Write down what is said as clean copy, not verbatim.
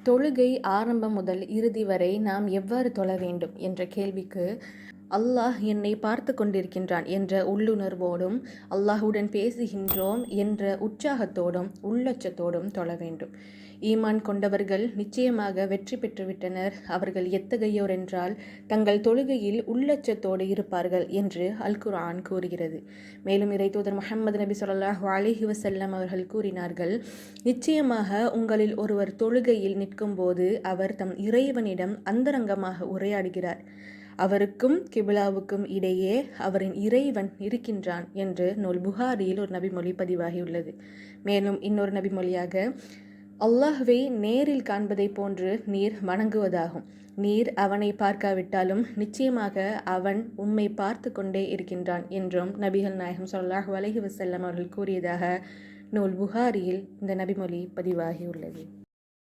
தொழுகை ஆரம்பம் முதல் இறுதி வரை நாம் எவ்வாறு தொழ வேண்டும் என்ற கேள்விக்கு அல்லாஹ் என்னை பார்த்து கொண்டிருக்கின்றான் என்ற உள்ளுணர்வோடும் அல்லாஹுடன் பேசுகின்றோம் என்ற உற்சாகத்தோடும் உள்ளச்சத்தோடும் தொழ வேண்டும். ஈமான் கொண்டவர்கள் நிச்சயமாக வெற்றி பெற்றுவிட்டனர். அவர்கள் எத்தகையோர் என்றால் தங்கள் தொழுகையில் உள்ளச்சத்தோடு இருப்பார்கள் என்று அல் குர்ஆன் கூறுகிறது. மேலும் இறைத்தூதர் முஹம்மது நபி ஸல்லல்லாஹு அலைஹி வஸல்லம் அவர்கள் கூறினார்கள், நிச்சயமாக உங்களில் ஒருவர் தொழுகையில் நிற்கும்போது அவர் தம் இறைவனிடம் அந்தரங்கமாக உரையாடுகிறார். அவருக்கும் கிபிலாவுக்கும் இடையே அவரின் இறைவன் இருக்கின்றான் என்று நூல் புகாரியில் ஒரு நபிமொழி பதிவாகியுள்ளது. மேலும் இன்னொரு நபிமொழியாக, அல்லாஹ்வை நேரில் காண்பதை போன்று நீர் வணங்குவதாகும். நீர் அவனை பார்க்காவிட்டாலும் நிச்சயமாக அவன் உம்மை பார்த்து கொண்டே இருக்கின்றான் என்றும் நபிகள் நாயகம் ஸல்லல்லாஹு அலைஹி வஸல்லம் அவர்கள் கூறியதாக நூல் புகாரியில் இந்த நபிமொழி பதிவாகியுள்ளது.